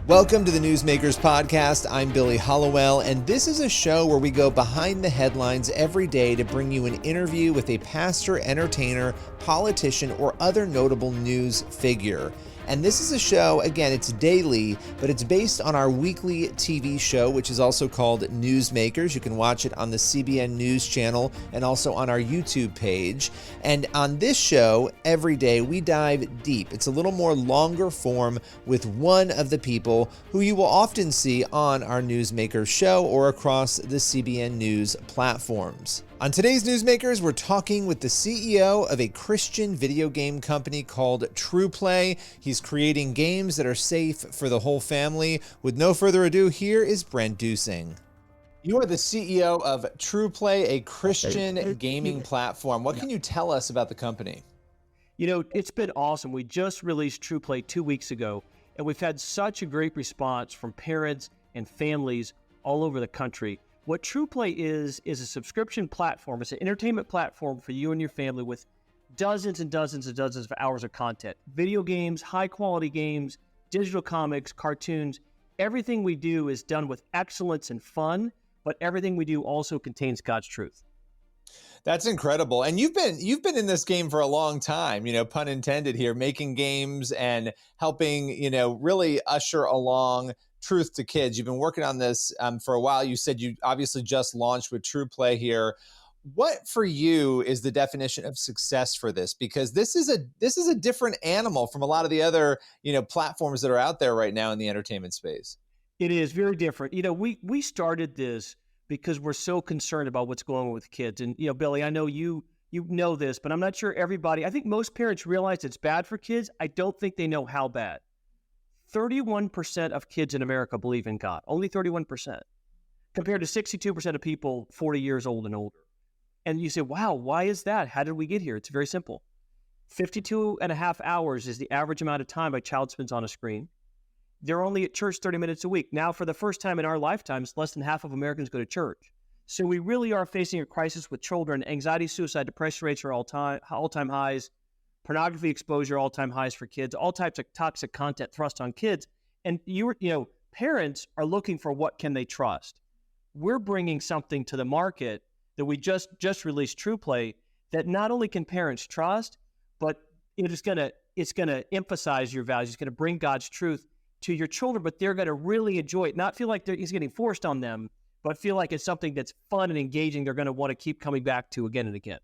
Welcome to the Newsmakers podcast. I'm Billy Hollowell, and this is a show where we go behind the headlines every day to bring you an interview with a pastor, entertainer, politician, or other notable news figure. And this is a show, again, it's daily, but it's based on our weekly TV show, which is also called Newsmakers. You can watch it on the CBN News channel and also on our YouTube page. And on this show, every day, we dive deep. It's a little more longer form with one of the people who you will often see on our Newsmakers show or across the CBN News platforms. On today's Newsmakers, we're talking with the CEO of a Christian video game company called TruPlay. He's creating games that are safe for the whole family. With no further ado, here is Brent Dusing. You are the CEO of TruPlay, a Christian gaming platform. What can you tell us about the company? You know, it's been awesome. We just released TruPlay 2 weeks ago, and we've had such a great response from parents and families all over the country. What TruPlay is a subscription platform. It's an entertainment platform for you and your family with dozens and dozens and dozens of hours of content. Video games, high-quality games, digital comics, cartoons. Everything we do is done with excellence and fun, but everything we do also contains God's truth. That's incredible. And you've been in this game for a long time, pun intended here, making games and helping, really usher along truth to kids. You've been working on this for a while. You said you obviously just launched with TruPlay here. What for you is the definition of success for this? Because this is a different animal from a lot of the other, platforms that are out there right now in the entertainment space. It is very different. We started this because we're so concerned about what's going on with kids. And, Billy, I know you know this, but I'm not sure everybody. I think most parents realize it's bad for kids. I don't think they know how bad. 31% of kids in America believe in God, only 31%, compared to 62% of people 40 years old and older. And you say, wow, why is that? How did we get here? It's very simple. 52 and a half hours is the average amount of time a child spends on a screen. They're only at church 30 minutes a week. Now, for the first time in our lifetimes, less than half of Americans go to church. So we really are facing a crisis with children. Anxiety, suicide, depression rates are all-time highs. Pornography exposure, all-time highs for kids, all types of toxic content thrust on kids. And parents are looking for what can they trust. We're bringing something to the market that we just released, TruPlay, that not only can parents trust, but it's going to emphasize your values. It's going to bring God's truth to your children, but they're going to really enjoy it. Not feel like it's getting forced on them, but feel like it's something that's fun and engaging. They're going to want to keep coming back to again and again.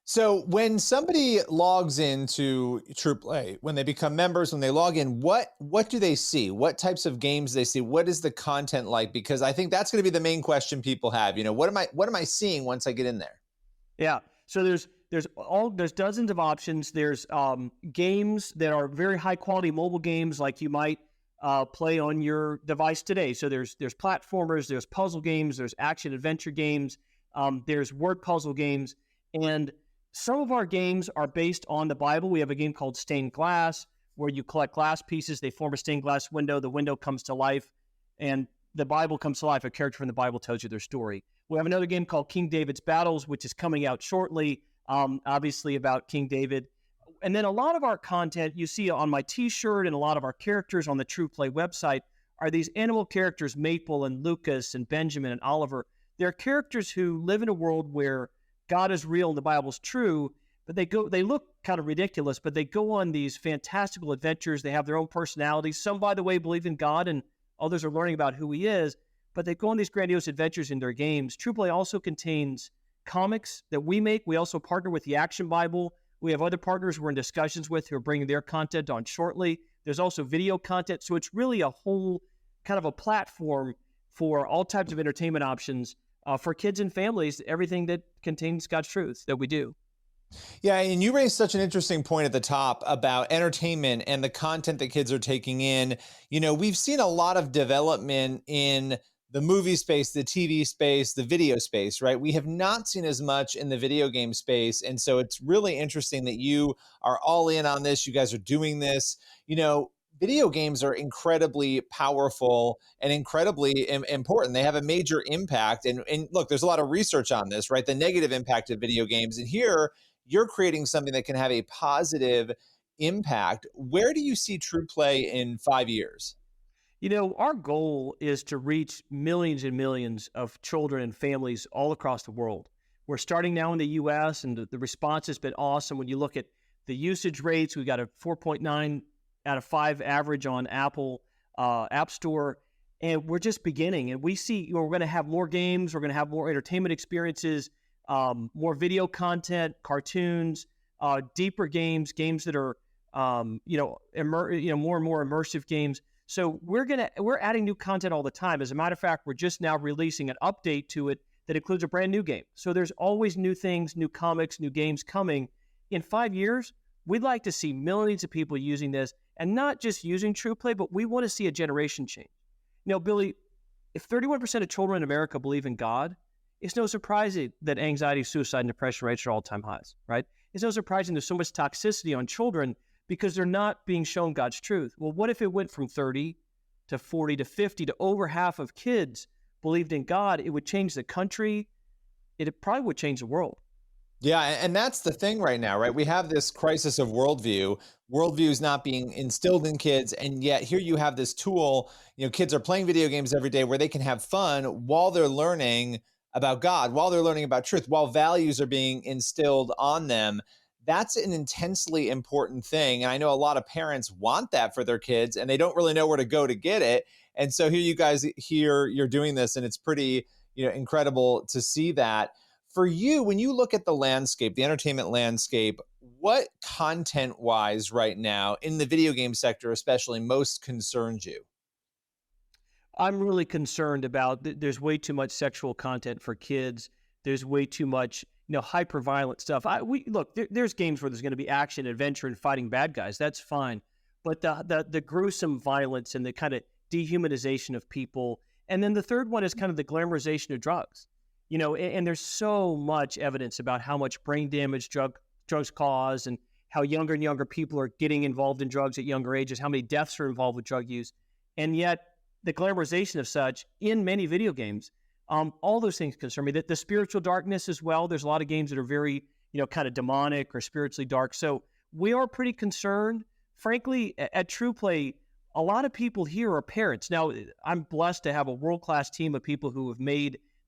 So when somebody logs into TruPlay, when they become members, when they log in, what do they see? What types of games do they see? What is the content like? Because I think that's going to be the main question people have. What am I seeing once I get in there? Yeah. So there's dozens of options. There's games that are very high quality mobile games like you might play on your device today. So there's platformers, there's puzzle games, there's action adventure games, there's word puzzle games, and some of our games are based on the Bible. We have a game called Stained Glass, where you collect glass pieces. They form a stained glass window. The window comes to life, and the Bible comes to life. A character from the Bible tells you their story. We have another game called King David's Battles, which is coming out shortly, obviously about King David. And then a lot of our content you see on my T-shirt and a lot of our characters on the TruPlay website are these animal characters, Maple and Lucas and Benjamin and Oliver. They're characters who live in a world where God is real and the Bible's true, but they look kind of ridiculous, but they go on these fantastical adventures. They have their own personalities. Some, by the way, believe in God, and others are learning about who he is, but they go on these grandiose adventures in their games. TruPlay also contains comics that we make. We also partner with the Action Bible. We have other partners we're in discussions with who are bringing their content on shortly. There's also video content. So it's really a whole kind of a platform for all types of entertainment options for kids and families, everything that contains God's truth that we do. Yeah, and you raised such an interesting point at the top about entertainment and the content that kids are taking in. We've seen a lot of development in the movie space, the TV space, the video space, right? We have not seen as much in the video game space. And so it's really interesting that you are all in on this. You guys are doing this. Video games are incredibly powerful and incredibly important. They have a major impact. And look, there's a lot of research on this, right? The negative impact of video games. And here you're creating something that can have a positive impact. Where do you see TruPlay in 5 years? Our goal is to reach millions and millions of children and families all across the world. We're starting now in the U.S., and the response has been awesome. When you look at the usage rates, we got a 4.9 out of 5 average on Apple App Store, and we're just beginning. And we see we're going to have more games, we're going to have more entertainment experiences, more video content, cartoons, deeper games that are more and more immersive games. So we're adding new content all the time. As a matter of fact, we're just now releasing an update to it that includes a brand new game. So there's always new things, new comics, new games coming. In 5 years, we'd like to see millions of people using this, and not just using TruPlay, but we want to see a generation change. Billy, if 31% of children in America believe in God, it's no surprise that anxiety, suicide, and depression rates are all-time highs, right? It's no surprising there's so much toxicity on children because they're not being shown God's truth. Well, what if it went from 30 to 40 to 50 to over half of kids believed in God? It would change the country. It probably would change the world. Yeah, and that's the thing right now, right? We have this crisis of worldview. Worldview is not being instilled in kids, and yet here you have this tool. Kids are playing video games every day where they can have fun while they're learning about God, while they're learning about truth, while values are being instilled on them. That's an intensely important thing. And I know a lot of parents want that for their kids, and they don't really know where to go to get it. And so here you're doing this, and it's pretty, incredible to see that. For you, when you look at the landscape, the entertainment landscape, what content-wise right now in the video game sector especially most concerns you? I'm really concerned about there's way too much sexual content for kids. There's way too much, hyper-violent stuff. There's games where there's going to be action, adventure, and fighting bad guys. That's fine. But the gruesome violence and the kind of dehumanization of people. And then the third one is kind of the glamorization of drugs. And there's so much evidence about how much brain damage drugs cause, and how younger and younger people are getting involved in drugs at younger ages, how many deaths are involved with drug use. And yet the glamorization of such in many video games, all those things concern me. That the spiritual darkness as well. There's a lot of games that are very, kind of demonic or spiritually dark. So we are pretty concerned. Frankly, at TruPlay, a lot of people here are parents. Now, I'm blessed to have a world-class team of people who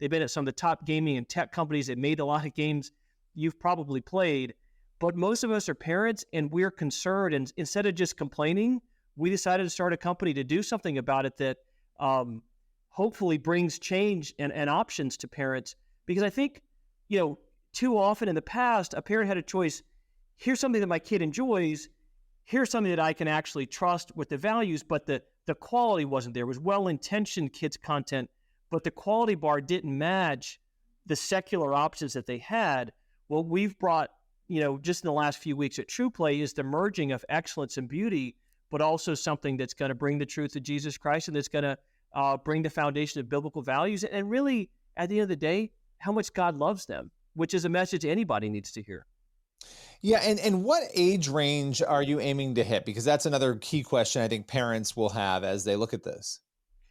they've been at some of the top gaming and tech companies that made a lot of games you've probably played. But most of us are parents, and we're concerned. And instead of just complaining, we decided to start a company to do something about it that hopefully brings change and options to parents. Because I think, too often in the past, a parent had a choice. Here's something that my kid enjoys. Here's something that I can actually trust with the values, but the quality wasn't there. It was well-intentioned kids' content, but the quality bar didn't match the secular options that they had. What we've brought, just in the last few weeks at TruPlay is the merging of excellence and beauty, but also something that's going to bring the truth of Jesus Christ, and that's going to bring the foundation of biblical values. And really, at the end of the day, how much God loves them, which is a message anybody needs to hear. Yeah, and what age range are you aiming to hit? Because that's another key question I think parents will have as they look at this.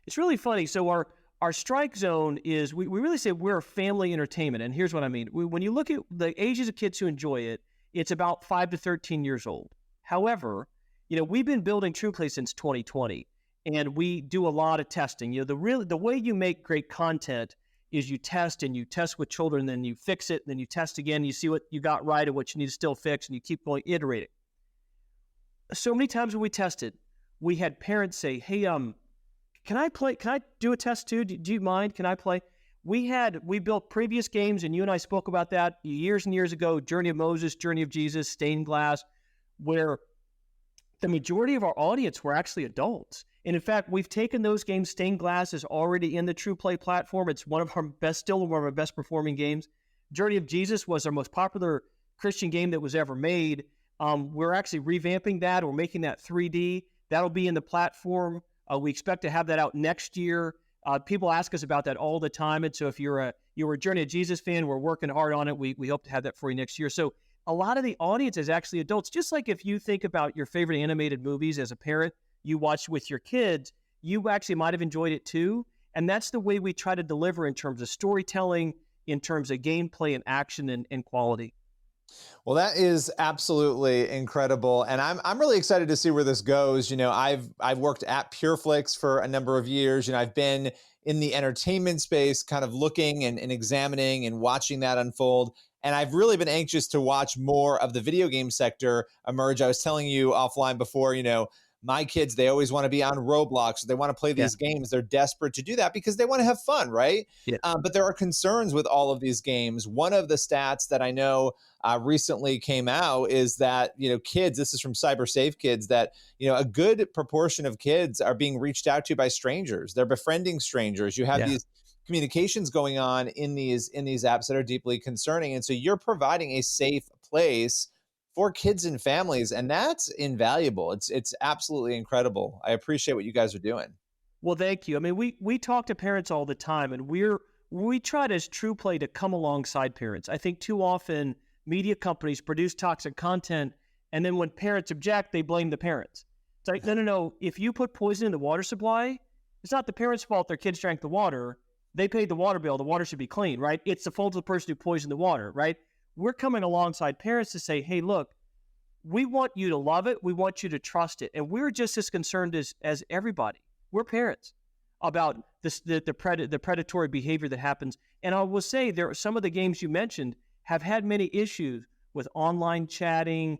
It's really funny. So our strike zone is, we really say we're a family entertainment. And here's what I mean. When you look at the ages of kids who enjoy it, it's about 5 to 13 years old. However, we've been building TruPlay since 2020, and we do a lot of testing. The way you make great content is you test with children, then you fix it, and then you test again, you see what you got right and what you need to still fix, and you keep going, iterating. So many times when we tested, we had parents say, hey, can I play? Can I do a test too? Do you mind? Can I play? We built previous games, and you and I spoke about that years and years ago, Journey of Moses, Journey of Jesus, Stained Glass, where the majority of our audience were actually adults. And in fact, we've taken those games. Stained Glass is already in the TruPlay platform. It's still one of our best performing games. Journey of Jesus was our most popular Christian game that was ever made. We're actually revamping that. We're making that 3D. That'll be in the platform. We expect to have that out next year. People ask us about that all the time. And so if you're a Journey of Jesus fan, we're working hard on it. We hope to have that for you next year. So a lot of the audience is actually adults. Just like if you think about your favorite animated movies as a parent, you watch with your kids, you actually might have enjoyed it too. And that's the way we try to deliver in terms of storytelling, in terms of gameplay and action and quality. Well, that is absolutely incredible, and I'm really excited to see where this goes. I've worked at PureFlix for a number of years. I've been in the entertainment space, kind of looking and examining and watching that unfold. And I've really been anxious to watch more of the video game sector emerge. I was telling you offline before, my kids, they always want to be on Roblox. They want to play Yeah. these games. They're desperate to do that because they want to have fun, right? Yeah. But there are concerns with all of these games. One of the stats that I know recently came out is that kids, this is from Cyber Safe Kids, that a good proportion of kids are being reached out to by strangers. They're befriending strangers. You have Yeah. these communications going on in these apps that are deeply concerning, and so you're providing a safe place for kids and families, and that's invaluable. It's absolutely incredible. I appreciate what you guys are doing. Well, thank you. I mean, we talk to parents all the time, and we try as TruPlay to come alongside parents. I think too often media companies produce toxic content, and then when parents object, they blame the parents. It's like, no. If you put poison in the water supply, it's not the parents' fault their kids drank the water. They paid the water bill. The water should be clean, right? It's the fault of the person who poisoned the water, right? We're coming alongside parents to say, hey, look, we want you to love it. We want you to trust it. And we're just as concerned as everybody. We're parents about the predatory behavior that happens. And I will say there are some of the games you mentioned have had many issues with online chatting,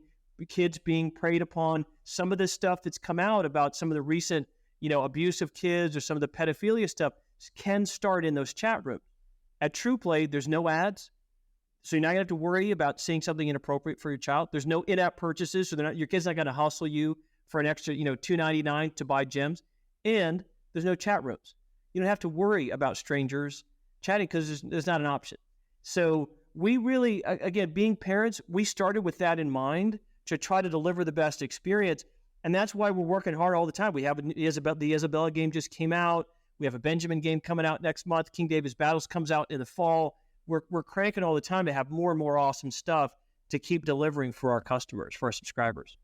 kids being preyed upon. Some of the stuff that's come out about some of the recent, abuse of kids or some of the pedophilia stuff can start in those chat rooms. At TruPlay, there's no ads. So you're not gonna have to worry about seeing something inappropriate for your child. There's no in-app purchases, so your kid's not gonna hustle you for an extra, $2.99 to buy gems. And there's no chat rooms. You don't have to worry about strangers chatting because there's not an option. So we really, again, being parents, we started with that in mind to try to deliver the best experience. And that's why we're working hard all the time. We have the Isabella game just came out. We have a Benjamin game coming out next month. King David's Battles comes out in the fall. We're cranking all the time to have more and more awesome stuff to keep delivering for our customers, for our subscribers.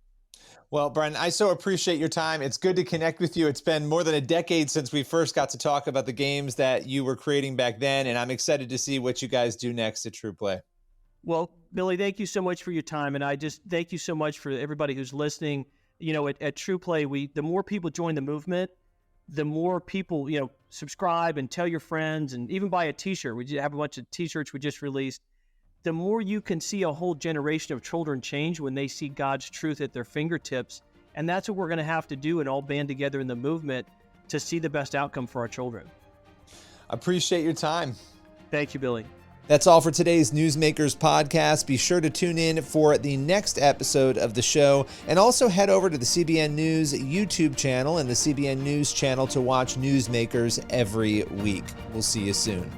Well, Brent, I so appreciate your time. It's good to connect with you. It's been more than a decade since we first got to talk about the games that you were creating back then, and I'm excited to see what you guys do next at TruPlay. Well, Billy, thank you so much for your time, and I just thank you so much for everybody who's listening. At TruPlay, the more people join the movement, the more people, subscribe and tell your friends and even buy a t-shirt. We have a bunch of t-shirts we just released. The more you can see a whole generation of children change when they see God's truth at their fingertips. And that's what we're going to have to do and all band together in the movement to see the best outcome for our children. Appreciate your time. Thank you, Billy. That's all for today's Newsmakers podcast. Be sure to tune in for the next episode of the show, and also head over to the CBN News YouTube channel and the CBN News channel to watch Newsmakers every week. We'll see you soon.